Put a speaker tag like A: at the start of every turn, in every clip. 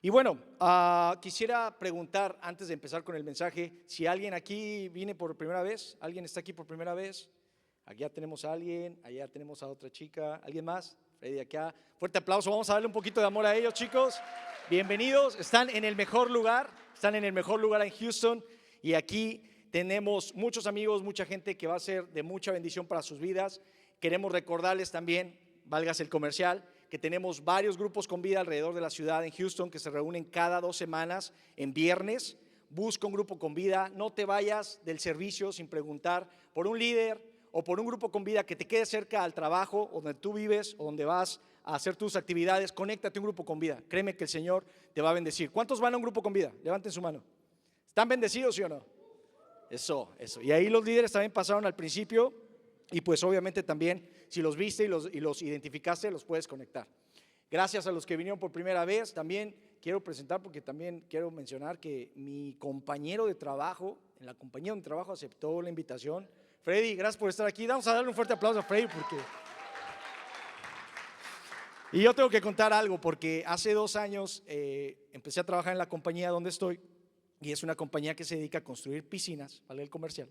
A: Y bueno, quisiera preguntar antes de empezar con el mensaje, si alguien aquí viene por primera vez, alguien está aquí por primera vez, aquí ya tenemos a alguien, allá tenemos a otra chica, ¿alguien más? Freddy acá, fuerte aplauso, vamos a darle un poquito de amor a ellos, chicos. Bienvenidos, están en el mejor lugar en Houston, y aquí tenemos muchos amigos, mucha gente que va a ser de mucha bendición para sus vidas. Queremos recordarles también, válgase el comercial, que tenemos varios grupos con vida alrededor de la ciudad en Houston que se reúnen cada 2 semanas en viernes. Busca un grupo con vida, no te vayas del servicio sin preguntar por un líder o por un grupo con vida que te quede cerca al trabajo donde tú vives o donde vas a hacer tus actividades. Conéctate a un grupo con vida, créeme que el Señor te va a bendecir. ¿Cuántos van a un grupo con vida? Levanten su mano. ¿Están bendecidos, sí o no? Eso. Y ahí los líderes también pasaron al principio, y pues obviamente también si los viste y los identificaste, los puedes conectar. Gracias a los que vinieron por primera vez. También quiero presentar, porque también quiero mencionar que mi compañero de trabajo, en la compañía donde trabajo, aceptó la invitación. Freddy, gracias por estar aquí. Vamos a darle un fuerte aplauso a Freddy porque... Y yo tengo que contar algo, porque hace 2 años empecé a trabajar en la compañía donde estoy, y es una compañía que se dedica a construir piscinas, ¿vale? El comercial.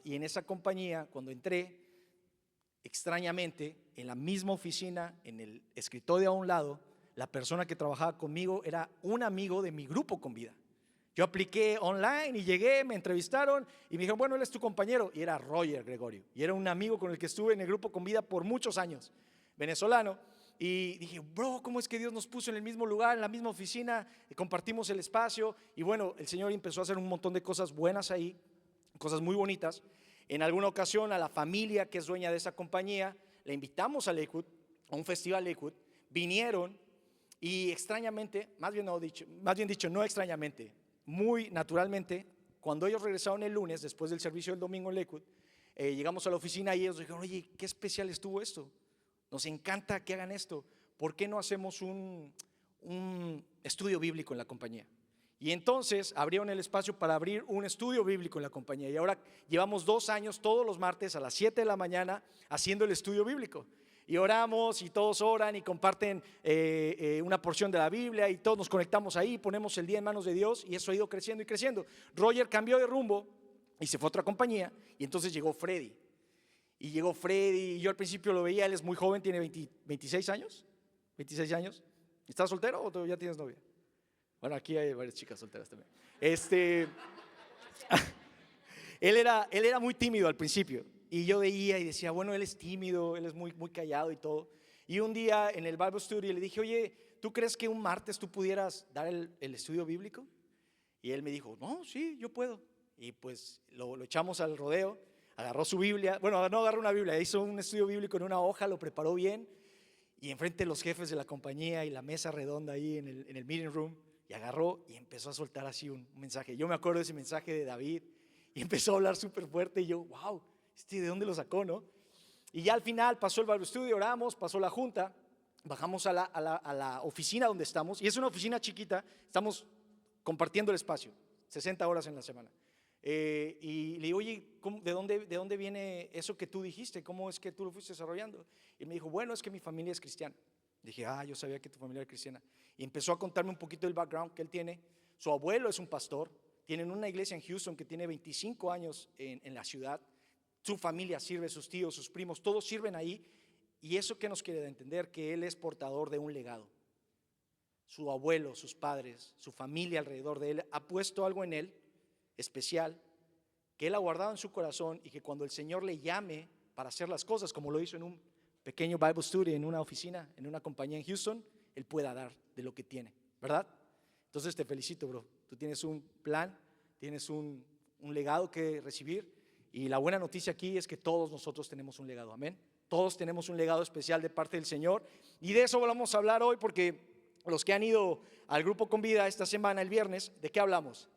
A: Y en esa compañía, cuando entré, extrañamente, en la misma oficina, en el escritorio a un lado, la persona que trabajaba conmigo era un amigo de mi grupo con vida. Yo apliqué online y llegué, me entrevistaron y me dijeron, bueno, él es tu compañero, y era Roger Gregorio, y era un amigo con el que estuve en el grupo con vida por muchos años, venezolano. Y dije, bro, ¿cómo es que Dios nos puso en el mismo lugar, en la misma oficina? Y compartimos el espacio, y bueno, el Señor empezó a hacer un montón de cosas buenas ahí, cosas muy bonitas. En alguna ocasión a la familia que es dueña de esa compañía la invitamos a Lakewood, a un festival Lakewood. Vinieron y extrañamente, más bien dicho, no extrañamente, muy naturalmente, cuando ellos regresaron el lunes después del servicio del domingo en Lakewood, llegamos a la oficina y ellos dijeron, oye, qué especial estuvo esto, nos encanta que hagan esto, ¿por qué no hacemos un estudio bíblico en la compañía? Y entonces abrieron el espacio para abrir un estudio bíblico en la compañía, y ahora llevamos 2 años todos los martes a las 7 de la mañana haciendo el estudio bíblico, y oramos y todos oran y comparten una porción de la Biblia, y todos nos conectamos ahí, ponemos el día en manos de Dios, y eso ha ido creciendo y creciendo. Roger cambió de rumbo y se fue a otra compañía, y entonces llegó Freddy. Y yo al principio lo veía, él es muy joven, tiene 26 años. 26 años. ¿Estás soltero o ya tienes novia? Bueno, aquí hay varias chicas solteras también. Él era muy tímido al principio, y yo veía y decía, bueno, él es tímido, él es muy, muy callado y todo. Y un día en el Bible Study le dije, oye, ¿tú crees que un martes tú pudieras dar el estudio bíblico? Y él me dijo, no, sí, yo puedo. Y pues lo echamos al rodeo, agarró su Biblia, bueno, no agarró una Biblia, hizo un estudio bíblico en una hoja, lo preparó bien, y enfrente de los jefes de la compañía y la mesa redonda ahí en el meeting room, y agarró y empezó a soltar así un mensaje. Yo me acuerdo de ese mensaje de David, y empezó a hablar súper fuerte, y yo, wow, ¿de dónde lo sacó, no? Y ya al final pasó el Bible Study, oramos, pasó la junta, bajamos a la oficina donde estamos, y es una oficina chiquita, estamos compartiendo el espacio, 60 horas en la semana. Y le digo, oye, ¿de dónde viene eso que tú dijiste? ¿Cómo es que tú lo fuiste desarrollando? Y me dijo, bueno, es que mi familia es cristiana. Dije, yo sabía que tu familia era cristiana. Y empezó a contarme un poquito del background que él tiene. Su abuelo es un pastor, tienen una iglesia en Houston que tiene 25 años en la ciudad. Su familia sirve, sus tíos, sus primos, todos sirven ahí. Y eso que nos quiere entender, que él es portador de un legado. Su abuelo, sus padres, su familia alrededor de él ha puesto algo en él especial, que él ha guardado en su corazón, y que cuando el Señor le llame para hacer las cosas, como lo hizo en un pequeño Bible Study en una oficina, en una compañía en Houston, él pueda dar de lo que tiene, ¿verdad? Entonces te felicito, bro. Tú tienes un plan, tienes un legado que recibir, y la buena noticia aquí es que todos nosotros tenemos un legado, amén. Todos tenemos un legado especial de parte del Señor, y de eso vamos a hablar hoy, porque los que han ido al grupo con vida esta semana, el viernes, ¿de qué hablamos?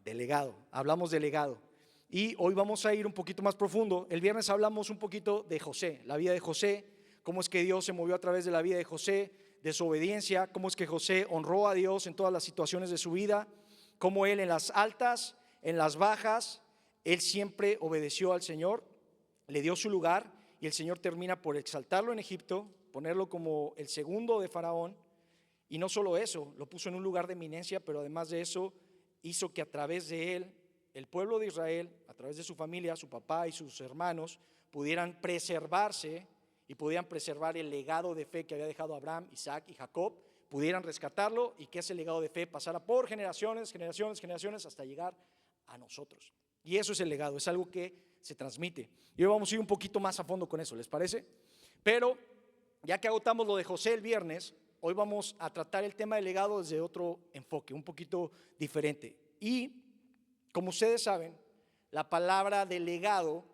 A: De legado, hablamos de legado. Y hoy vamos a ir un poquito más profundo. El viernes hablamos un poquito de José, la vida de José, cómo es que Dios se movió a través de la vida de José, de su obediencia, cómo es que José honró a Dios en todas las situaciones de su vida, cómo él en las altas, en las bajas, él siempre obedeció al Señor, le dio su lugar, y el Señor termina por exaltarlo en Egipto, ponerlo como el segundo de Faraón, Y no solo eso, lo puso en un lugar de eminencia, pero además de eso, hizo que a través de él, el pueblo de Israel, a través de su familia, su papá y sus hermanos, pudieran preservarse y pudieran preservar el legado de fe que había dejado Abraham, Isaac y Jacob, pudieran rescatarlo y que ese legado de fe pasara por generaciones, generaciones, generaciones, hasta llegar a nosotros. Y eso es el legado, es algo que se transmite. Y hoy vamos a ir un poquito más a fondo con eso, ¿les parece? Pero ya que agotamos lo de José el viernes, hoy vamos a tratar el tema del legado desde otro enfoque, un poquito diferente. Y como ustedes saben, la palabra de legado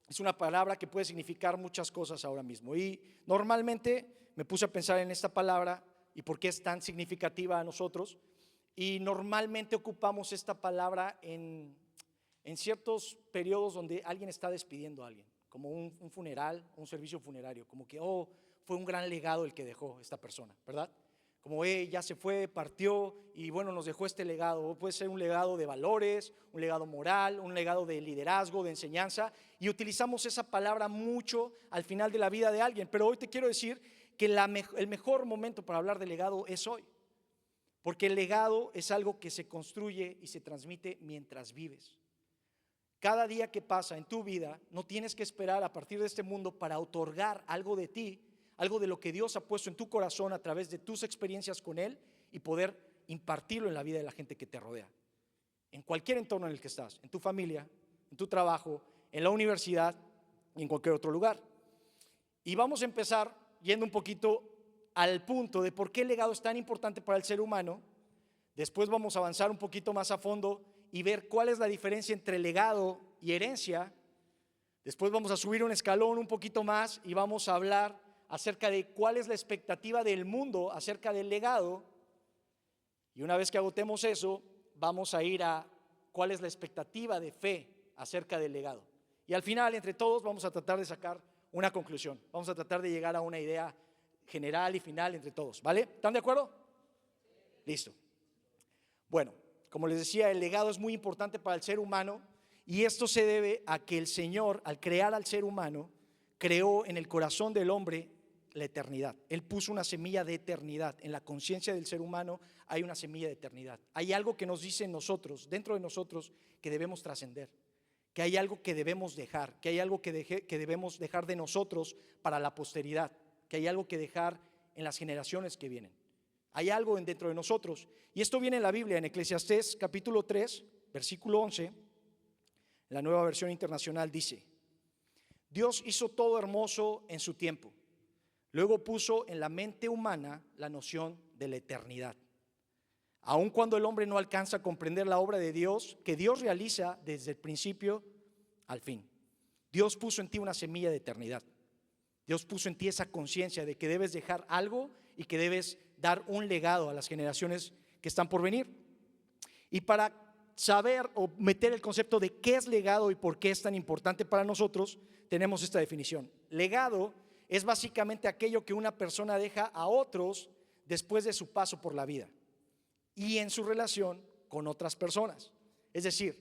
A: es una palabra que puede significar muchas cosas ahora mismo. Y normalmente me puse a pensar en esta palabra y por qué es tan significativa a nosotros. Y normalmente ocupamos esta palabra en ciertos periodos donde alguien está despidiendo a alguien, como un funeral, un servicio funerario, como que, fue un gran legado el que dejó esta persona, ¿verdad? Como ya se fue, partió y bueno, nos dejó este legado. O puede ser un legado de valores, un legado moral, un legado de liderazgo, de enseñanza, y utilizamos esa palabra mucho al final de la vida de alguien. Pero hoy te quiero decir que el mejor momento para hablar de legado es hoy, porque el legado es algo que se construye y se transmite mientras vives. Cada día que pasa en tu vida, no tienes que esperar a partir de este mundo para otorgar algo de ti, algo de lo que Dios ha puesto en tu corazón a través de tus experiencias con Él y poder impartirlo en la vida de la gente que te rodea. En cualquier entorno en el que estás, en tu familia, en tu trabajo, en la universidad y en cualquier otro lugar. Y vamos a empezar yendo un poquito al punto de por qué el legado es tan importante para el ser humano. Después vamos a avanzar un poquito más a fondo y ver cuál es la diferencia entre legado y herencia. Después vamos a subir un escalón un poquito más y vamos a hablar acerca de cuál es la expectativa del mundo acerca del legado. Y una vez que agotemos eso, vamos a ir a cuál es la expectativa de fe acerca del legado. Y al final, entre todos, vamos a tratar de sacar una conclusión. Vamos a tratar de llegar a una idea general y final entre todos, ¿vale? ¿Están de acuerdo? Listo. Bueno, como les decía, el legado es muy importante para el ser humano y esto se debe a que el Señor, al crear al ser humano, creó en el corazón del hombre la eternidad. Él puso una semilla de eternidad. En la conciencia del ser humano hay una semilla de eternidad. Hay algo que nos dice en nosotros, dentro de nosotros, que debemos trascender, que hay algo que debemos dejar, que hay algo que debemos dejar de nosotros para la posteridad, que hay algo que dejar en las generaciones que vienen. Hay algo dentro de nosotros. Y esto viene en la Biblia, en Eclesiastés capítulo 3, versículo 11, en la Nueva Versión Internacional dice: Dios hizo todo hermoso en su tiempo. Luego puso en la mente humana la noción de la eternidad. Aun cuando el hombre no alcanza a comprender la obra de Dios, que Dios realiza desde el principio al fin. Dios puso en ti una semilla de eternidad. Dios puso en ti esa conciencia de que debes dejar algo y que debes dar un legado a las generaciones que están por venir. Y para saber o meter el concepto de qué es legado y por qué es tan importante para nosotros, tenemos esta definición. Legado es básicamente aquello que una persona deja a otros después de su paso por la vida y en su relación con otras personas. Es decir,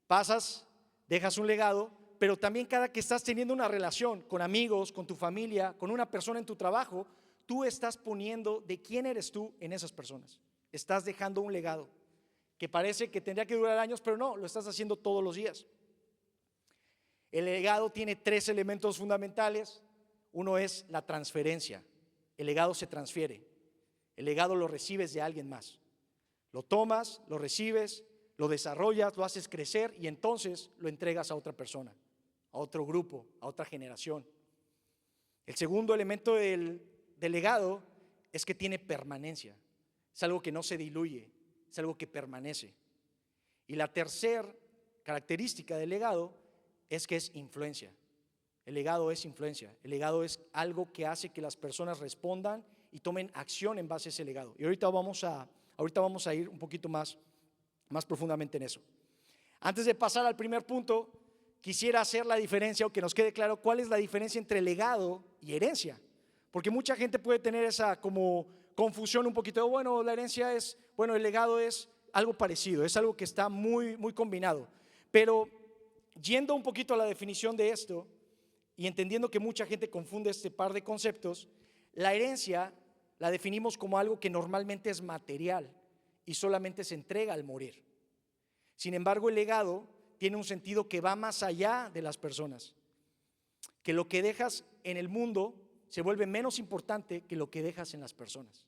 A: pasas, dejas un legado, pero también cada que estás teniendo una relación con amigos, con tu familia, con una persona en tu trabajo, tú estás poniendo de quién eres tú en esas personas. Estás dejando un legado que parece que tendría que durar años, pero no, lo estás haciendo todos los días. El legado tiene 3 elementos fundamentales. Uno es la transferencia. El legado se transfiere. El legado lo recibes de alguien más. Lo tomas, lo recibes, lo desarrollas, lo haces crecer y entonces lo entregas a otra persona, a otro grupo, a otra generación. El segundo elemento del legado es que tiene permanencia. Es algo que no se diluye, es algo que permanece. Y la tercera característica del legado es que es influencia. El legado es influencia. El legado es algo que hace que las personas respondan y tomen acción en base a ese legado. Y ahorita vamos a ir un poquito más profundamente en eso. Antes de pasar al primer punto, quisiera hacer la diferencia o que nos quede claro cuál es la diferencia entre legado y herencia. Porque mucha gente puede tener esa como confusión un poquito. Bueno, la herencia es, bueno, el legado es algo parecido, es algo que está muy, muy combinado. Pero yendo un poquito a la definición de esto y entendiendo que mucha gente confunde este par de conceptos, la herencia la definimos como algo que normalmente es material y solamente se entrega al morir. Sin embargo, el legado tiene un sentido que va más allá de las personas, que lo que dejas en el mundo se vuelve menos importante que lo que dejas en las personas.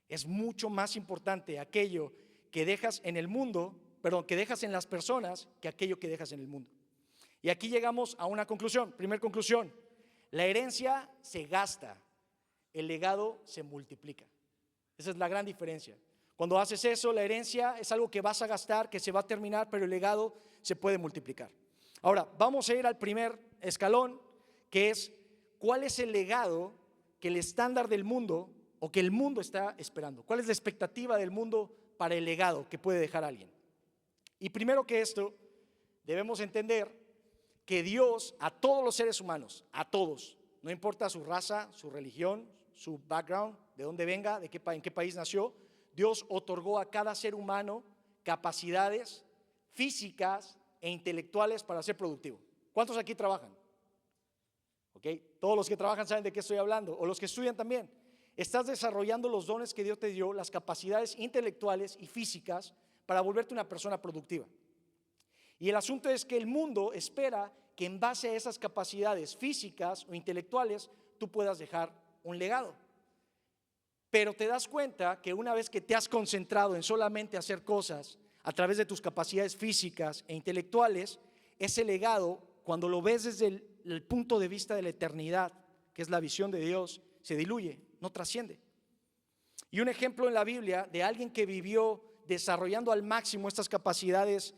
A: Es mucho más importante aquello que dejas en el mundo, que dejas en las personas, que aquello que dejas en el mundo. Y aquí llegamos a una conclusión. Primera conclusión: la herencia se gasta, el legado se multiplica. Esa es la gran diferencia. Cuando haces eso, la herencia es algo que vas a gastar, que se va a terminar, pero el legado se puede multiplicar. Ahora, vamos a ir al primer escalón, que es: ¿cuál es el legado que el estándar del mundo o que el mundo está esperando? ¿Cuál es la expectativa del mundo para el legado que puede dejar alguien? Y primero que esto, debemos entender que Dios a todos los seres humanos, a todos, no importa su raza, su religión, su background, de dónde venga, en qué país nació, Dios otorgó a cada ser humano capacidades físicas e intelectuales para ser productivo. ¿Cuántos aquí trabajan? Todos los que trabajan saben de qué estoy hablando, o los que estudian también. Estás desarrollando los dones que Dios te dio, las capacidades intelectuales y físicas para volverte una persona productiva. Y el asunto es que el mundo espera que en base a esas capacidades físicas o intelectuales tú puedas dejar un legado. Pero te das cuenta que una vez que te has concentrado en solamente hacer cosas a través de tus capacidades físicas e intelectuales, ese legado, cuando lo ves desde el punto de vista de la eternidad, que es la visión de Dios, se diluye, no trasciende. Y un ejemplo en la Biblia de alguien que vivió desarrollando al máximo estas capacidades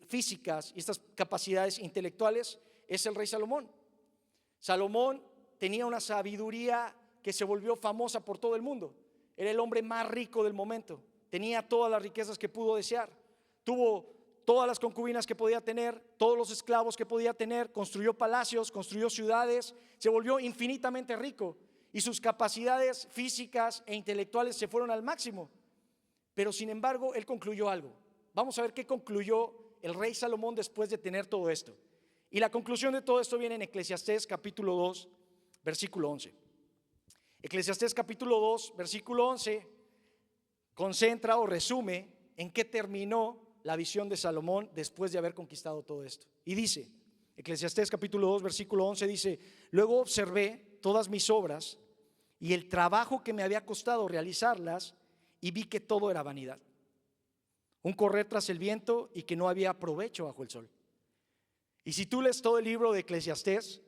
A: físicas y estas capacidades intelectuales es el rey Salomón. Salomón tenía una sabiduría que se volvió famosa por todo el mundo. Era el hombre más rico del momento. Tenía todas las riquezas que pudo desear. Tuvo todas las concubinas que podía tener, todos los esclavos que podía tener, construyó palacios, construyó ciudades, se volvió infinitamente rico y sus capacidades físicas e intelectuales se fueron al máximo. Pero sin embargo, él concluyó algo. Vamos a ver qué concluyó el rey Salomón después de tener todo esto. Y la conclusión de todo esto viene en Eclesiastés capítulo 2, versículo 11. Eclesiastés capítulo 2, versículo 11 concentra o resume en qué terminó la visión de Salomón después de haber conquistado todo esto. Y dice, Eclesiastés capítulo 2, versículo 11 dice: luego observé todas mis obras y el trabajo que me había costado realizarlas y vi que todo era vanidad, un correr tras el viento y que no había provecho bajo el sol. Y si tú lees todo el libro de Eclesiastés,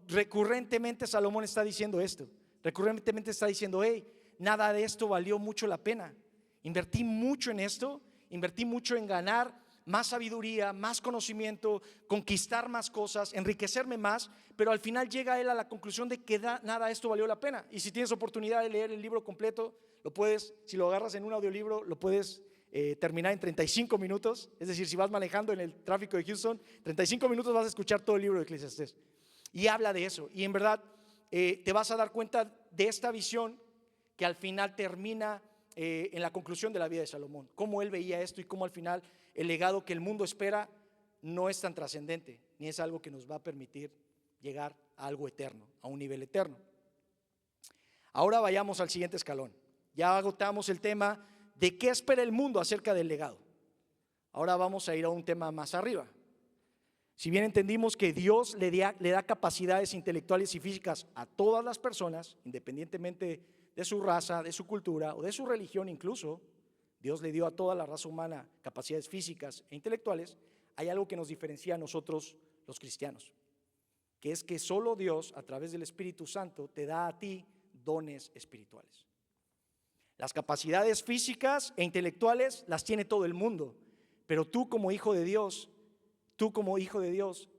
A: recurrentemente Salomón está diciendo esto. Recurrentemente está diciendo: hey, nada de esto valió mucho la pena. Invertí mucho en esto, invertí mucho en ganar más sabiduría, más conocimiento, conquistar más cosas, enriquecerme más, pero al final llega él a la conclusión de que nada de esto valió la pena. Y si tienes oportunidad de leer el libro completo, lo puedes, si lo agarras en un audiolibro, lo puedes terminar en 35 minutos. Es decir, si vas manejando en el tráfico de Houston, 35 minutos vas a escuchar todo el libro de Eclesiastés. Y habla de eso, y en verdad te vas a dar cuenta de esta visión que al final termina en la conclusión de la vida de Salomón, cómo él veía esto y cómo al final el legado que el mundo espera no es tan trascendente, ni es algo que nos va a permitir llegar a algo eterno, a un nivel eterno. Ahora vayamos al siguiente escalón. Ya agotamos el tema de qué espera el mundo acerca del legado. Ahora vamos a ir a un tema más arriba. Si bien entendimos que Dios le da capacidades intelectuales y físicas a todas las personas, independientemente de su raza, de su cultura o de su religión incluso, Dios le dio a toda la raza humana capacidades físicas e intelectuales. Hay algo que nos diferencia a nosotros los cristianos, que es que solo Dios, a través del Espíritu Santo, te da a ti dones espirituales. Las capacidades físicas e intelectuales las tiene todo el mundo, pero tú como hijo de Dios,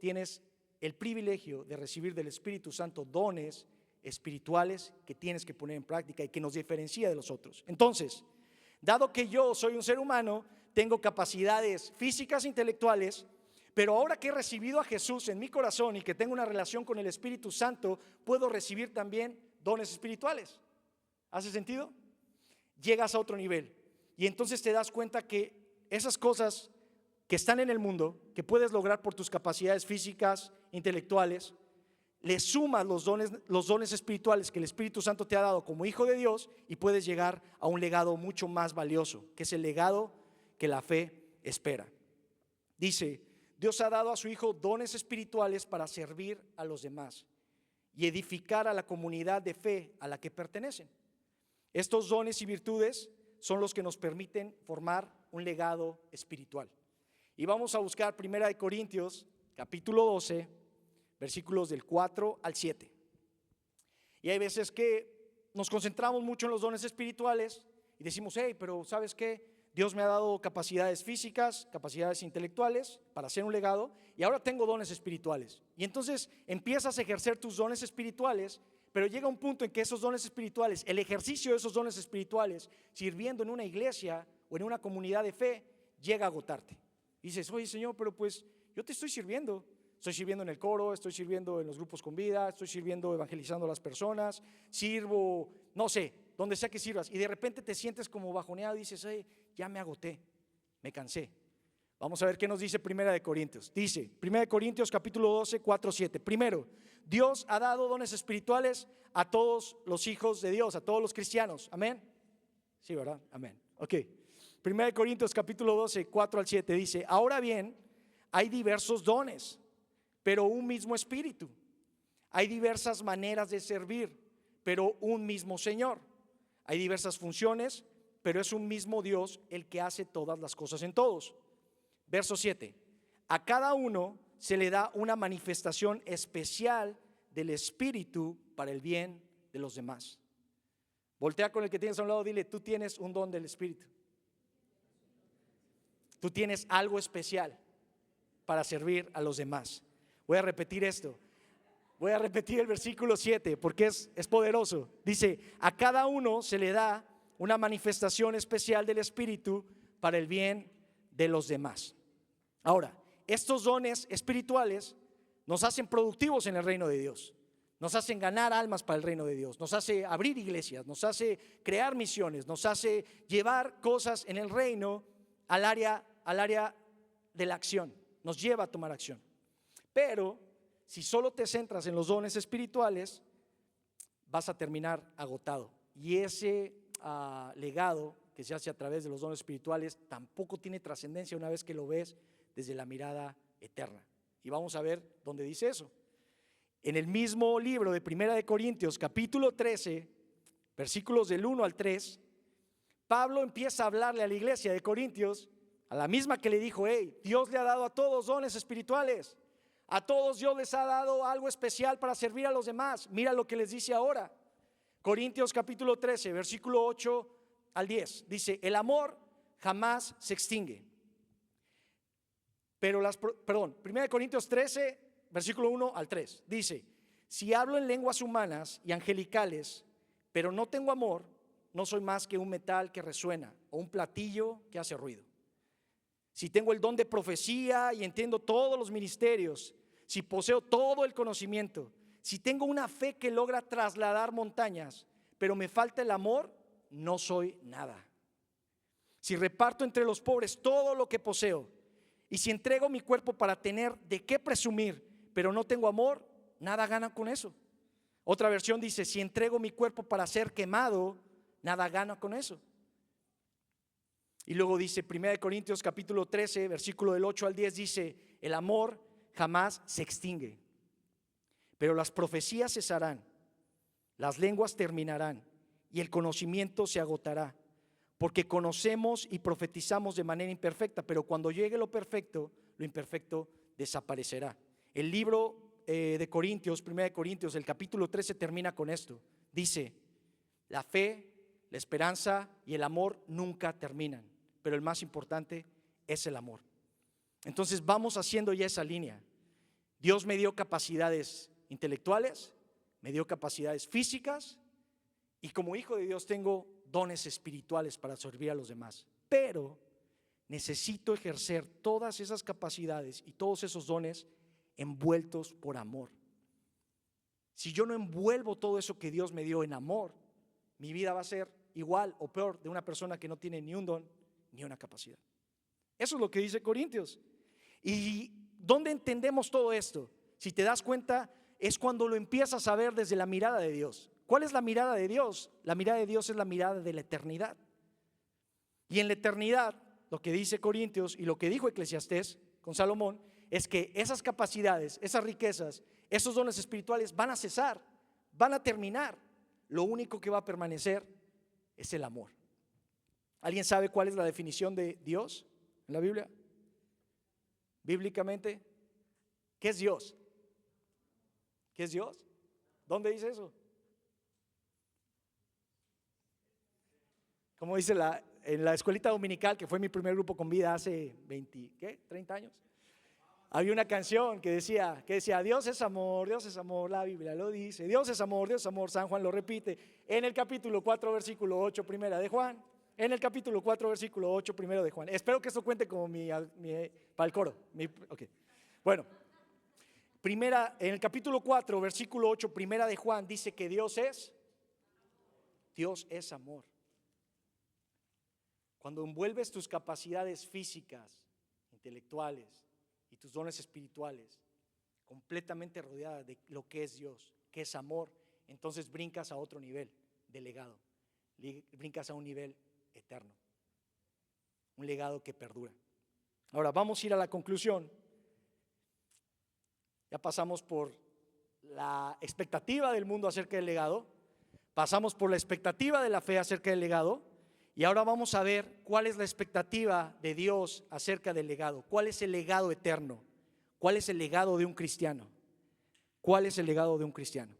A: tienes el privilegio de recibir del Espíritu Santo dones espirituales que tienes que poner en práctica y que nos diferencia de los otros. Entonces, dado que yo soy un ser humano, tengo capacidades físicas e intelectuales, pero ahora que he recibido a Jesús en mi corazón y que tengo una relación con el Espíritu Santo, puedo recibir también dones espirituales. ¿Hace sentido? Llegas a otro nivel y entonces te das cuenta que esas cosas que están en el mundo, que puedes lograr por tus capacidades físicas, intelectuales, le sumas los dones espirituales que el Espíritu Santo te ha dado como hijo de Dios y puedes llegar a un legado mucho más valioso, que es el legado que la fe espera. Dice, Dios ha dado a su Hijo dones espirituales para servir a los demás y edificar a la comunidad de fe a la que pertenecen. Estos dones y virtudes son los que nos permiten formar un legado espiritual. Y vamos a buscar 1 Corintios capítulo 12, versículos del 4 al 7. Y hay veces que nos concentramos mucho en los dones espirituales y decimos, hey, pero ¿sabes qué? Dios me ha dado capacidades físicas, capacidades intelectuales para hacer un legado y ahora tengo dones espirituales. Y entonces empiezas a ejercer tus dones espirituales, pero llega un punto en que esos dones espirituales, el ejercicio de esos dones espirituales, sirviendo en una iglesia o en una comunidad de fe, llega a agotarte. Y dices, oye Señor, pero pues yo te estoy sirviendo en el coro, estoy sirviendo en los grupos con vida, estoy sirviendo evangelizando a las personas, sirvo, no sé, donde sea que sirvas, y de repente te sientes como bajoneado y dices, ya me agoté, me cansé. Vamos a ver qué nos dice 1 Corintios. Dice 1 Corintios capítulo 12, 4, 7. Primero, Dios ha dado dones espirituales a todos los hijos de Dios, a todos los cristianos. Amén. Sí, ¿verdad? Amén. Ok. 1 Corintios capítulo 12, 4 al 7 dice, ahora bien, hay diversos dones, pero un mismo espíritu. Hay diversas maneras de servir, pero un mismo Señor. Hay diversas funciones, pero es un mismo Dios el que hace todas las cosas en todos. Verso 7. A cada uno se le da una manifestación especial del Espíritu para el bien de los demás. Voltea con el que tienes a un lado, dile, tú tienes un don del Espíritu. Tú tienes algo especial para servir a los demás. Voy a repetir esto. Voy a repetir el versículo 7 porque es poderoso. Dice, a cada uno se le da una manifestación especial del Espíritu para el bien de los demás. Ahora, estos dones espirituales nos hacen productivos en el reino de Dios. Nos hacen ganar almas para el reino de Dios. Nos hace abrir iglesias, nos hace crear misiones, nos hace llevar cosas en el reino al área de la acción. Nos lleva a tomar acción. Pero si solo te centras en los dones espirituales, vas a terminar agotado. Y ese legado que se hace a través de los dones espirituales tampoco tiene trascendencia una vez que lo ves desde la mirada eterna. Y vamos a ver dónde dice eso. En el mismo libro de 1 Corintios, capítulo 13, versículos del 1 al 3, Pablo empieza a hablarle a la iglesia de Corintios, a la misma que le dijo, hey, Dios le ha dado a todos dones espirituales. A todos Dios les ha dado algo especial para servir a los demás. Mira lo que les dice ahora. Corintios capítulo 13, versículo 8 al 10. Dice, el amor jamás se extingue. Pero 1 Corintios 13, versículo 1 al 3. Dice, si hablo en lenguas humanas y angelicales, pero no tengo amor, no soy más que un metal que resuena o un platillo que hace ruido. Si tengo el don de profecía y entiendo todos los ministerios, si poseo todo el conocimiento, si tengo una fe que logra trasladar montañas, pero me falta el amor, no soy nada. Si reparto entre los pobres todo lo que poseo, y si entrego mi cuerpo para tener de qué presumir, pero no tengo amor, nada gana con eso. Otra versión dice, si entrego mi cuerpo para ser quemado, nada gana con eso. Y luego dice 1 Corintios capítulo 13, versículo del 8 al 10, dice, el amor jamás se extingue, pero las profecías cesarán, las lenguas terminarán y el conocimiento se agotará, porque conocemos y profetizamos de manera imperfecta, pero cuando llegue lo perfecto, lo imperfecto desaparecerá. El libro de Corintios, 1 Corintios, el capítulo 13 termina con esto. Dice, la fe, la esperanza y el amor nunca terminan, pero el más importante es el amor. Entonces vamos haciendo ya esa línea. Dios me dio capacidades intelectuales, me dio capacidades físicas y como hijo de Dios tengo dones espirituales para servir a los demás. Pero necesito ejercer todas esas capacidades y todos esos dones envueltos por amor. Si yo no envuelvo todo eso que Dios me dio en amor, mi vida va a ser igual o peor de una persona que no tiene ni un don ni una capacidad. Eso es lo que dice Corintios. ¿Y dónde entendemos todo esto? Si te das cuenta, es cuando lo empiezas a ver desde la mirada de Dios. ¿Cuál es la mirada de Dios? La mirada de Dios es la mirada de la eternidad. Y en la eternidad, lo que dice Corintios y lo que dijo Eclesiastés con Salomón, es que esas capacidades, esas riquezas, esos dones espirituales van a cesar, van a terminar. Lo único que va a permanecer es el amor. ¿Alguien sabe cuál es la definición de Dios en la Biblia? Bíblicamente, ¿qué es Dios? ¿Qué es Dios? ¿Dónde dice eso? Como dice en la escuelita dominical, que fue mi primer grupo con vida hace 30 años. Había una canción que decía, Dios es amor, la Biblia lo dice, Dios es amor, San Juan lo repite, en el capítulo 4, versículo 8, primera de Juan, en el capítulo 4, versículo 8, primero de Juan. Espero que esto cuente como para el coro. Okay. Bueno, en el capítulo 4, versículo 8, primera de Juan, dice que Dios es amor. Cuando envuelves tus capacidades físicas, intelectuales y tus dones espirituales completamente rodeadas de lo que es Dios, que es amor, entonces brincas a otro nivel de legado, brincas a un nivel eterno, un legado que perdura. Ahora vamos a ir a la conclusión. Ya pasamos por la expectativa del mundo acerca del legado, pasamos por la expectativa de la fe acerca del legado, y ahora vamos a ver cuál es la expectativa de Dios acerca del legado. ¿Cuál es el legado eterno? ¿Cuál es el legado de un cristiano? ¿Cuál es el legado de un cristiano?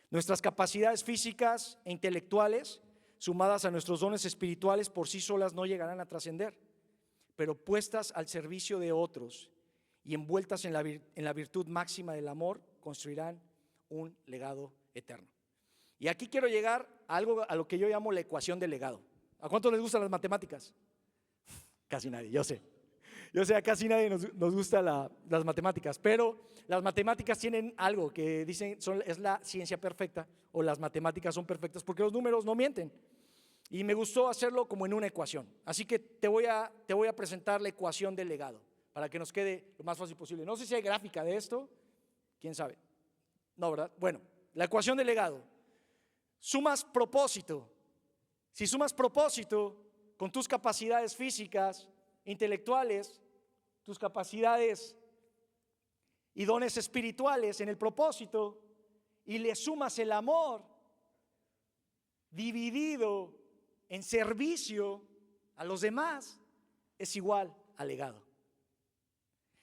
A: Nuestras capacidades físicas e intelectuales, sumadas a nuestros dones espirituales, por sí solas no llegarán a trascender, pero puestas al servicio de otros y envueltas en la virtud máxima del amor, construirán un legado eterno. Y aquí quiero llegar a algo a lo que yo llamo la ecuación del legado. ¿A cuántos les gustan las matemáticas? Casi nadie, yo sé. A casi nadie nos gustan las matemáticas, pero las matemáticas tienen algo que dicen es la ciencia perfecta, o las matemáticas son perfectas porque los números no mienten. Y me gustó hacerlo como en una ecuación. Así que te voy a presentar la ecuación del legado para que nos quede lo más fácil posible. No sé si hay gráfica de esto, quién sabe. No, ¿verdad? Bueno, la ecuación del legado. Sumas propósito. Si sumas propósito con tus capacidades físicas, intelectuales, tus capacidades y dones espirituales en el propósito, y le sumas el amor dividido en servicio a los demás, es igual al legado.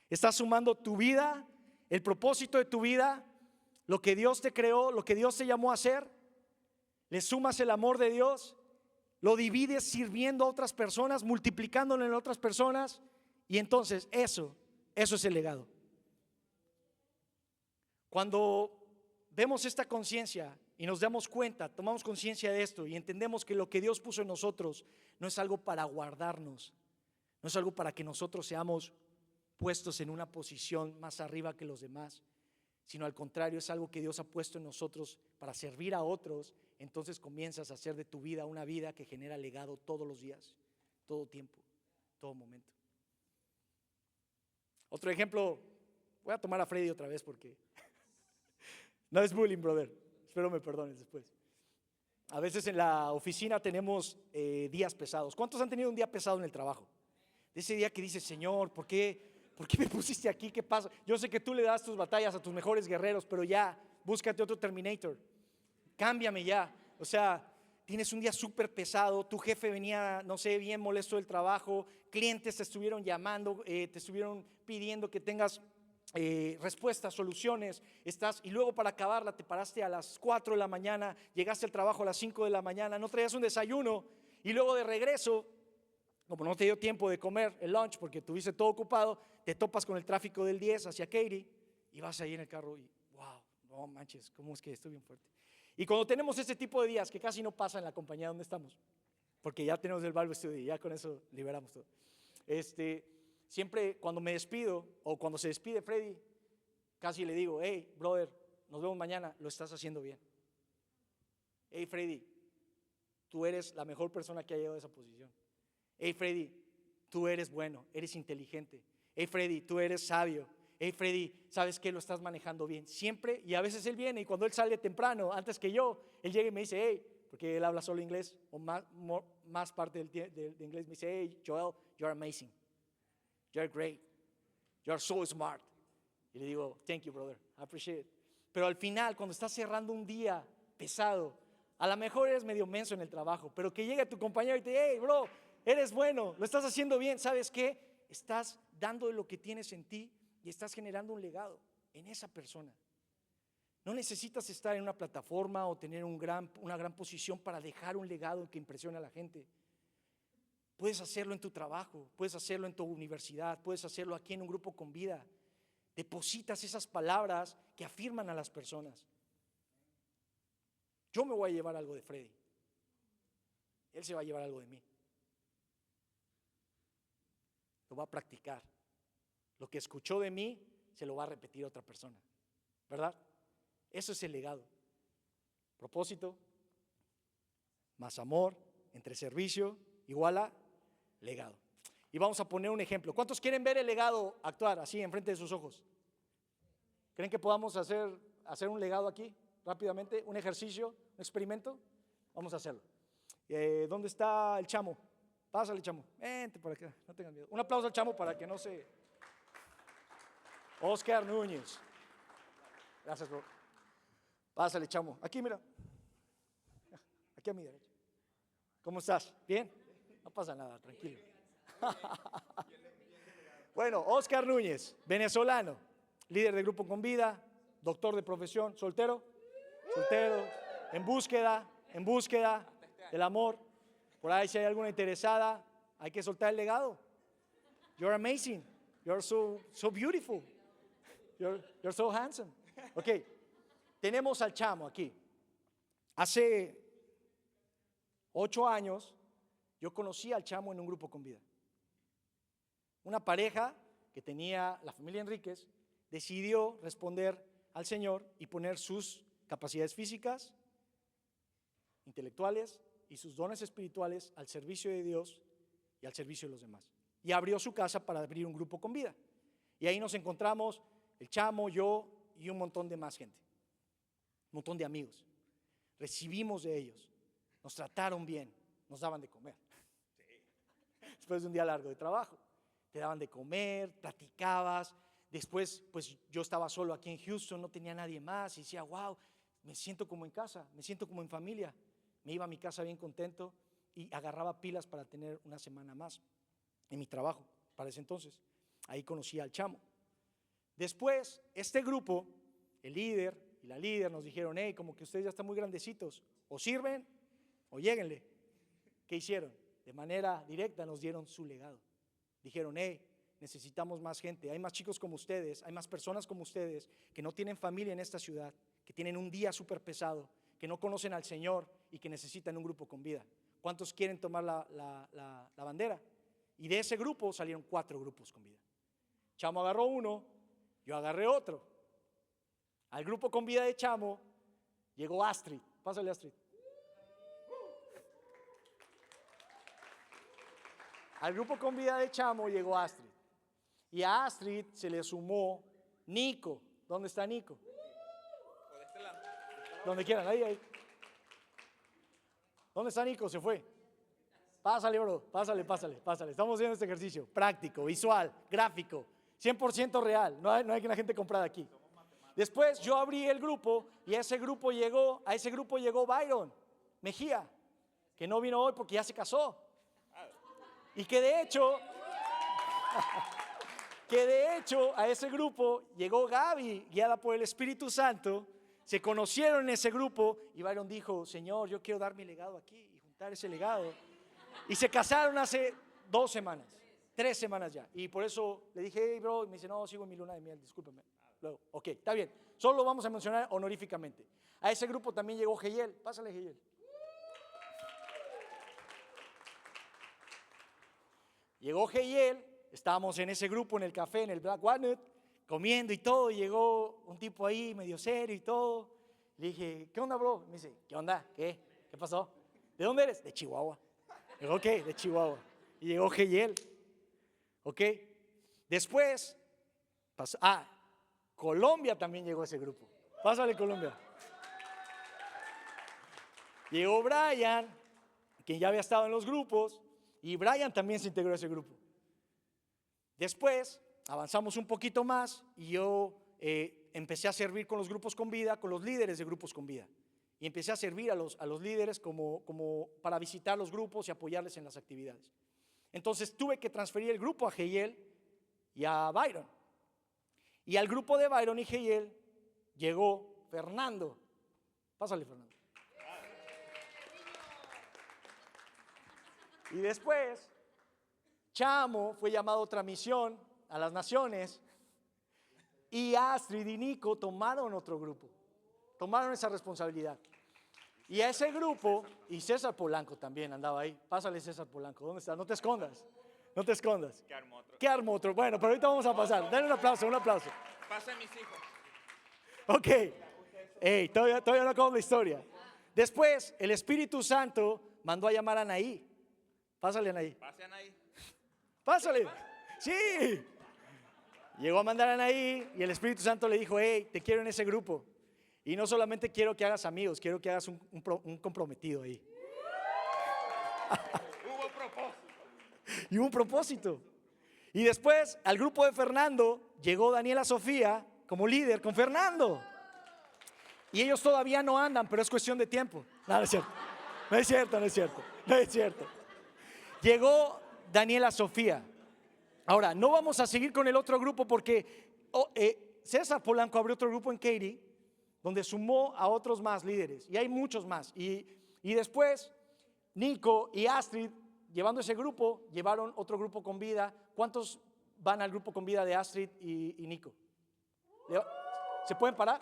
A: Estás sumando tu vida, el propósito de tu vida, lo que Dios te creó, lo que Dios te llamó a hacer, le sumas el amor de Dios, lo divides sirviendo a otras personas, multiplicándolo en otras personas, y entonces eso es el legado. Cuando vemos esta conciencia y nos damos cuenta, tomamos conciencia de esto y entendemos que lo que Dios puso en nosotros no es algo para guardarnos, no es algo para que nosotros seamos puestos en una posición más arriba que los demás, sino al contrario, es algo que Dios ha puesto en nosotros para servir a otros. Entonces comienzas a hacer de tu vida una vida que genera legado todos los días, todo tiempo, todo momento. Otro ejemplo, voy a tomar a Freddy otra vez porque no es bullying, brother, espero me perdones después. A veces en la oficina tenemos días pesados. ¿Cuántos han tenido un día pesado en el trabajo? De ese día que dices, Señor, ¿por qué me pusiste aquí? ¿Qué pasa? Yo sé que tú le das tus batallas a tus mejores guerreros, pero ya, búscate otro Terminator. Cámbiame ya. O sea, tienes un día súper pesado, tu jefe venía, no sé, bien molesto del trabajo, clientes te estuvieron llamando, te estuvieron pidiendo que tengas respuestas, soluciones, y luego para acabarla te paraste a las 4 de la mañana, llegaste al trabajo a las 5 de la mañana, no traías un desayuno, y luego de regreso, como no te dio tiempo de comer el lunch porque tuviste todo ocupado, te topas con el tráfico del 10 hacia Katy y vas ahí en el carro y wow, no manches, ¿cómo es que estoy bien fuerte? Y cuando tenemos este tipo de días que casi no pasa en la compañía donde estamos, porque ya tenemos el Bible Study, ya con eso liberamos todo. Siempre cuando me despido o cuando se despide Freddy, casi le digo, hey, brother, nos vemos mañana, lo estás haciendo bien. Hey, Freddy, tú eres la mejor persona que ha llegado a esa posición. Hey, Freddy, tú eres bueno, eres inteligente. Hey, Freddy, tú eres sabio. hey Freddy, ¿sabes qué? Lo estás manejando bien. Siempre, y a veces él viene y cuando él sale temprano, antes que yo, él llega y me dice, hey, porque él habla solo inglés, o más parte de inglés, me dice, hey Joel, you're amazing, you're great, you're so smart. Y le digo, thank you brother, I appreciate it. Pero al final, cuando estás cerrando un día pesado, a lo mejor eres medio menso en el trabajo, pero que llegue tu compañero y te diga, hey bro, eres bueno, lo estás haciendo bien, ¿sabes qué? Estás dando de lo que tienes en ti y estás generando un legado en esa persona. No necesitas estar en una plataforma o tener una gran posición para dejar un legado que impresione a la gente. Puedes hacerlo en tu trabajo, puedes hacerlo en tu universidad, puedes hacerlo aquí en un grupo con vida. Depositas esas palabras que afirman a las personas. Yo me voy a llevar algo de Freddy. Él se va a llevar algo de mí. Lo va a practicar. Lo que escuchó de mí se lo va a repetir a otra persona, ¿verdad? Eso es el legado. Propósito más amor entre servicio igual a legado. Y vamos a poner un ejemplo. ¿Cuántos quieren ver el legado actuar así enfrente de sus ojos? ¿Creen que podamos hacer un legado aquí rápidamente? ¿Un ejercicio? ¿Un experimento? Vamos a hacerlo. ¿Dónde está el chamo? Pásale, chamo. Vente por acá, no tengan miedo. Un aplauso al chamo para que no se... Oscar Núñez. Gracias, bro. Pásale, chamo. Aquí, mira. Aquí a mi derecha. ¿Cómo estás? ¿Bien? No pasa nada, tranquilo. Bueno, Oscar Núñez, venezolano, líder de Grupo Con Vida, doctor de profesión, soltero, en búsqueda del amor. Por ahí si hay alguna interesada, hay que soltar el legado. You're amazing, you're so beautiful, you're so handsome. Ok, tenemos al chamo aquí. Hace 8 años yo conocí al chamo en un Grupo Con Vida. Una pareja que tenía la familia Enríquez decidió responder al Señor y poner sus capacidades físicas, intelectuales y sus dones espirituales al servicio de Dios y al servicio de los demás. Y abrió su casa para abrir un Grupo Con Vida. Y ahí nos encontramos el chamo, yo y un montón de más gente, un montón de amigos. Recibimos de ellos, nos trataron bien, nos daban de comer. Después de un día largo de trabajo, te daban de comer, platicabas. Después, pues yo estaba solo aquí en Houston, no tenía nadie más y decía, wow, me siento como en casa, me siento como en familia. Me iba a mi casa bien contento y agarraba pilas para tener una semana más en mi trabajo para ese entonces. Ahí conocí al chamo. Después, este grupo, el líder y la líder nos dijeron, hey, como que ustedes ya están muy grandecitos, o sirven o lléguenle. ¿Qué hicieron? De manera directa nos dieron su legado. Dijeron, hey, necesitamos más gente, hay más chicos como ustedes, hay más personas como ustedes que no tienen familia en esta ciudad, que tienen un día súper pesado, que no conocen al Señor y que necesitan un grupo con vida. ¿Cuántos quieren tomar la bandera? Y de ese grupo salieron 4 grupos con vida. Chamo agarró uno, yo agarré otro. Al grupo con vida de Chamo llegó Astrid. Pásale, Astrid. Al grupo con vida de Chamo llegó Astrid. Y a Astrid se le sumó Nico. ¿Dónde está Nico? Donde quieran, ahí. ¿Dónde está Nico? Se fue. Pásale, bro, pásale. Estamos haciendo este ejercicio práctico, visual, gráfico, 100% real. No hay que la gente comprada aquí. Después yo abrí el grupo y a ese grupo llegó Byron Mejía, que no vino hoy porque ya se casó. Y que de hecho a ese grupo llegó Gaby, guiada por el Espíritu Santo. Se conocieron en ese grupo y Byron dijo, Señor, yo quiero dar mi legado aquí y juntar ese legado. Y se casaron hace 2 semanas, 3 semanas ya. Y por eso le dije, hey bro, y me dice, no, sigo en mi luna de miel, discúlpeme. Luego, ok, está bien, solo lo vamos a mencionar honoríficamente. A ese grupo también llegó Geyel, pásale Geyel. Llegó Geyel, estábamos en ese grupo en el café, en el Black Walnut, comiendo y todo, y llegó un tipo ahí medio serio y todo. Le dije, ¿qué onda, bro? Me dice, ¿qué onda? ¿Qué pasó? ¿De dónde eres? De Chihuahua. Digo, ok, de Chihuahua. Y llegó Geyel, ok. Después Colombia también llegó a ese grupo. Pásale, Colombia. Llegó Brian, quien ya había estado en los grupos, y Brian también se integró a ese grupo. Después avanzamos un poquito más y yo empecé a servir con los grupos con vida, con los líderes de grupos con vida. Y empecé a servir a los líderes como para visitar los grupos y apoyarles en las actividades. Entonces tuve que transferir el grupo a Jehiel y a Byron. Y al grupo de Byron y Jehiel llegó Fernando. Pásale, Fernando. Y después, Chamo fue llamado a otra misión a las naciones. Y Astrid y Nico tomaron otro grupo. Tomaron esa responsabilidad. Y a ese grupo, y César Polanco también andaba ahí. Pásale, César Polanco, ¿dónde está? No te escondas, no te escondas. ¿Qué armó otro? Bueno, pero ahorita vamos a pasar. Denle un aplauso, un aplauso.
B: Pasa a mis hijos.
A: Ok. Hey, todavía no acabo la historia. Después, el Espíritu Santo mandó a llamar a Anaí. Pásale, Anaí.
B: Pase, Anaí.
A: Pásale. Sí. Llegó a mandar a Anaí y el Espíritu Santo le dijo, hey, te quiero en ese grupo. Y no solamente quiero que hagas amigos, quiero que hagas un comprometido ahí.
B: Hubo propósito.
A: Y hubo un propósito. Y después al grupo de Fernando llegó Daniela Sofía como líder con Fernando. Y ellos todavía no andan, pero es cuestión de tiempo. No, no es cierto. No es cierto, no es cierto. No es cierto. Llegó Daniela Sofía. Ahora, no vamos a seguir con el otro grupo porque César Polanco abrió otro grupo en Katy, donde sumó a otros más líderes. Y hay muchos más. Y después, Nico y Astrid, llevando ese grupo, llevaron otro grupo con vida. ¿Cuántos van al grupo con vida de Astrid y Nico? ¿Se pueden parar?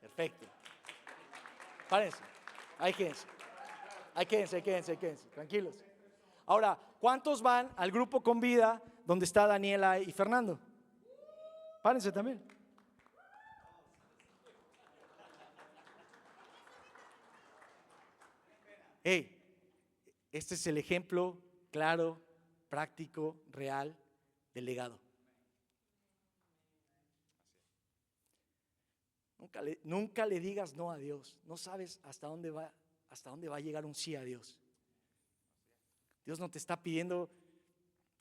A: Perfecto. Párense. Ahí quédense. Ahí quédense. Tranquilos. Ahora, ¿cuántos van al grupo con vida donde está Daniela y Fernando? Párense también. Hey, este es el ejemplo claro, práctico, real del legado. Nunca le digas no a Dios. No sabes hasta dónde va a llegar un sí a Dios. Dios no te está pidiendo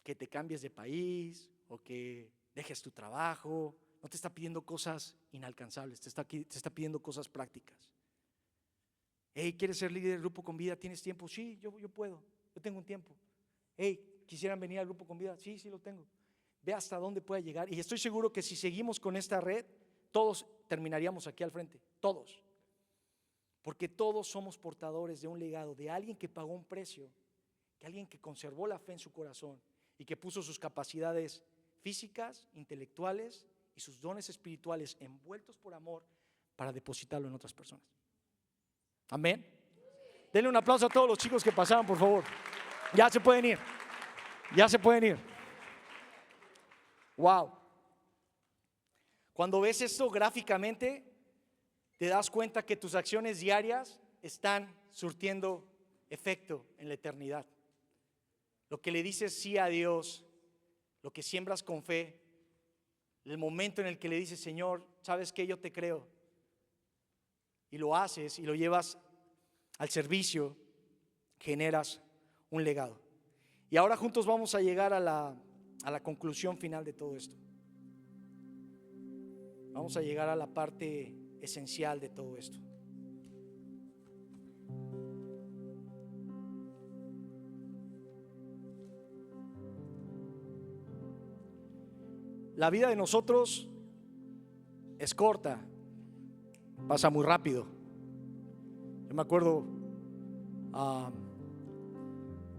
A: que te cambies de país o que dejes tu trabajo. No te está pidiendo cosas inalcanzables, te está pidiendo cosas prácticas. Hey, ¿quieres ser líder del grupo con vida? ¿Tienes tiempo? Sí, yo puedo, yo tengo un tiempo. Hey, ¿quisieran venir al grupo con vida? Sí, lo tengo. Ve hasta dónde pueda llegar. Y estoy seguro que si seguimos con esta red, todos terminaríamos aquí al frente, todos. Porque todos somos portadores de un legado, de alguien que pagó un precio, de alguien que conservó la fe en su corazón y que puso sus capacidades físicas, intelectuales y sus dones espirituales envueltos por amor para depositarlo en otras personas. Amén. Denle un aplauso a todos los chicos que pasaron, por favor. Ya se pueden ir. Ya se pueden ir. Wow. Cuando ves esto gráficamente, te das cuenta que tus acciones diarias están surtiendo efecto en la eternidad. Lo que le dices sí a Dios, lo que siembras con fe, el momento en el que le dices, Señor, ¿sabes qué? Yo te creo. Y lo haces y lo llevas al servicio, generas un legado. Y ahora juntos vamos a llegar a la conclusión final de todo esto. Vamos a llegar a la parte esencial de todo esto. La vida de nosotros es corta, pasa muy rápido. Yo me acuerdo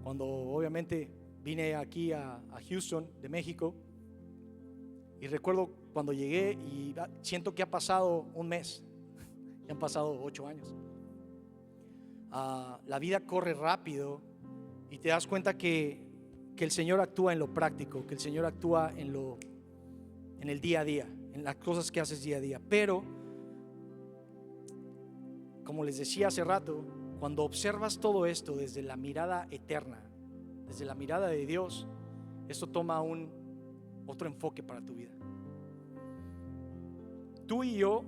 A: cuando obviamente vine aquí a Houston de México, y recuerdo cuando llegué y siento que ha pasado un mes, ya han pasado 8 años. La vida corre rápido y te das cuenta que el Señor actúa en lo práctico, que el Señor actúa en el día a día, en las cosas que haces día a día. Pero, como les decía hace rato, cuando observas todo esto desde la mirada eterna, desde la mirada de Dios, esto toma un otro enfoque para tu vida. Tú y yo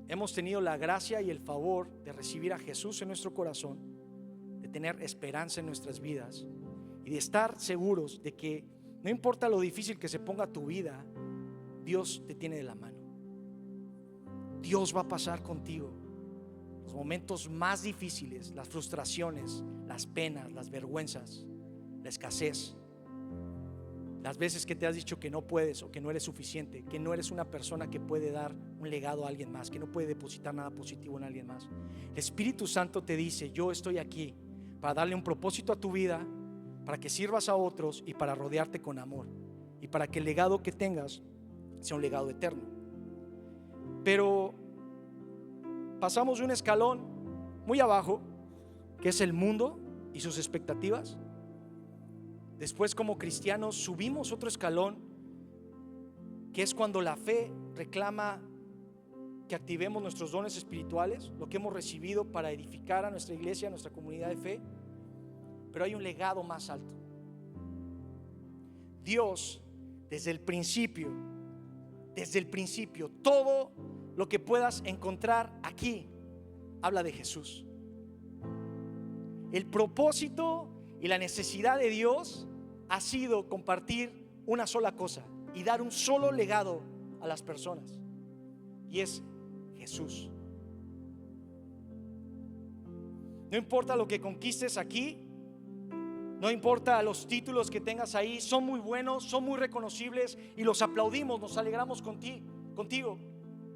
A: hemos tenido la gracia y el favor de recibir a Jesús en nuestro corazón, de tener esperanza en nuestras vidas y de estar seguros de que no importa lo difícil que se ponga tu vida, Dios te tiene de la mano. Dios va a pasar contigo los momentos más difíciles, las frustraciones, las penas, las vergüenzas, la escasez, las veces que te has dicho que no puedes o que no eres suficiente, que no eres una persona que puede dar un legado a alguien más, que no puede depositar nada positivo en alguien más. El Espíritu Santo te dice: yo estoy aquí para darle un propósito a tu vida, para que sirvas a otros y para rodearte con amor, y para que el legado que tengas sea un legado eterno. Pero pasamos de un escalón muy abajo, que es el mundo y sus expectativas. Después, como cristianos, subimos otro escalón, que es cuando la fe reclama que activemos nuestros dones espirituales, lo que hemos recibido para edificar a nuestra iglesia, a nuestra comunidad de fe. Pero hay un legado más alto. Dios, desde el principio, todo lo que puedas encontrar aquí habla de Jesús. El propósito y la necesidad de Dios ha sido compartir una sola cosa y dar un solo legado a las personas, y es Jesús. No importa lo que conquistes aquí, no importa los títulos que tengas ahí, son muy buenos, son muy reconocibles y los aplaudimos, nos alegramos contigo,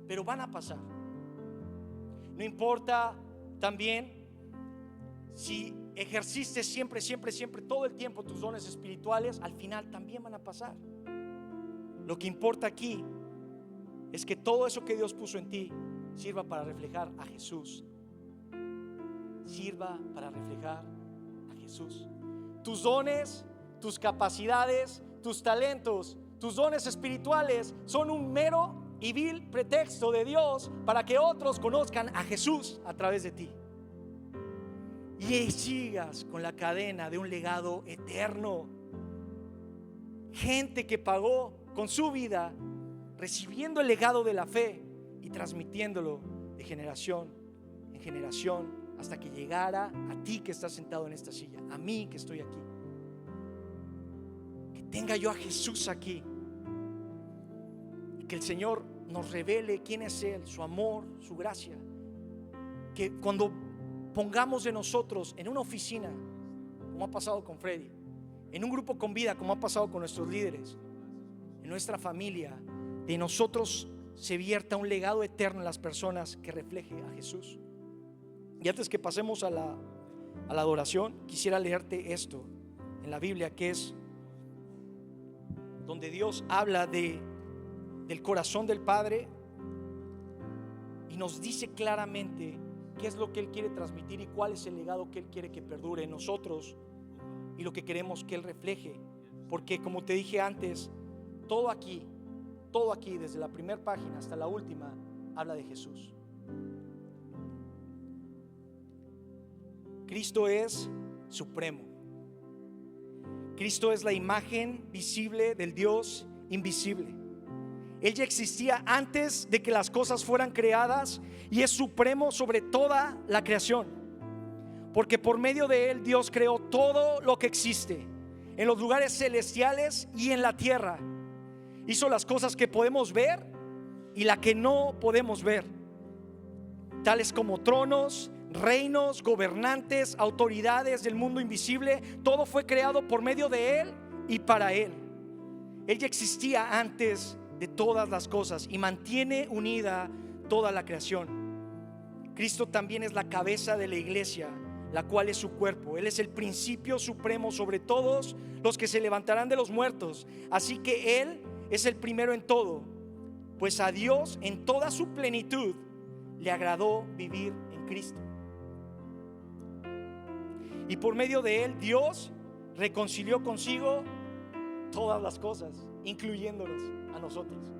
A: pero van a pasar. No importa también si ejerciste siempre todo el tiempo tus dones espirituales, al final también van a pasar. Lo que importa aquí es que todo eso que Dios puso en ti sirva para reflejar a Jesús. Sirva para reflejar a Jesús. Tus dones, tus capacidades, tus talentos, tus dones espirituales son un mero y vil pretexto de Dios para que otros conozcan a Jesús a través de ti, y sigas con la cadena de un legado eterno. Gente que pagó con su vida, recibiendo el legado de la fe y transmitiéndolo de generación en generación, hasta que llegara a ti que estás sentado en esta silla, a mí que estoy aquí. Que tenga yo a Jesús aquí, y que el Señor nos revele quién es Él, su amor, su gracia. Que cuando pongamos de nosotros en una oficina, como ha pasado con Freddy, en un grupo con vida, como ha pasado con nuestros líderes, en nuestra familia, de nosotros se vierta un legado eterno en las personas que refleje a Jesús. Y antes que pasemos a la adoración, quisiera leerte esto en la Biblia, que es donde Dios habla del corazón del Padre y nos dice claramente qué es lo que Él quiere transmitir y cuál es el legado que Él quiere que perdure en nosotros y lo que queremos que Él refleje. Porque, como te dije antes, todo aquí, desde la primera página hasta la última, habla de Jesús. Cristo es supremo. Cristo es la imagen visible del Dios invisible. Él ya existía antes de que las cosas fueran creadas y es supremo sobre toda la creación, porque por medio de Él Dios creó todo lo que existe en los lugares celestiales y en la tierra. Hizo las cosas que podemos ver y la que no podemos ver, tales como tronos, reinos, gobernantes, autoridades del mundo invisible. Todo fue creado por medio de Él y para Él. Él ya existía antes de todas las cosas y mantiene unida toda la creación. Cristo también es la cabeza de la iglesia, la cual es su cuerpo. Él es el principio supremo sobre todos los que se levantarán de los muertos. Así que Él es el primero en todo, pues a Dios en toda su plenitud le agradó vivir en Cristo. Y por medio de Él Dios reconcilió consigo todas las cosas, incluyéndonos a nosotros.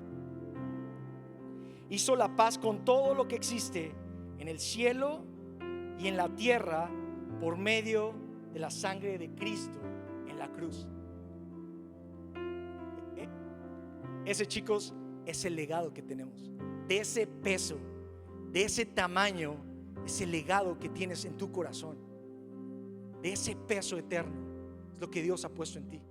A: Hizo la paz con todo lo que existe en el cielo y en la tierra por medio de la sangre de Cristo en la cruz. Ese, chicos, es el legado que tenemos. De ese peso, de ese tamaño, ese legado que tienes en tu corazón, de ese peso eterno, es lo que Dios ha puesto en ti.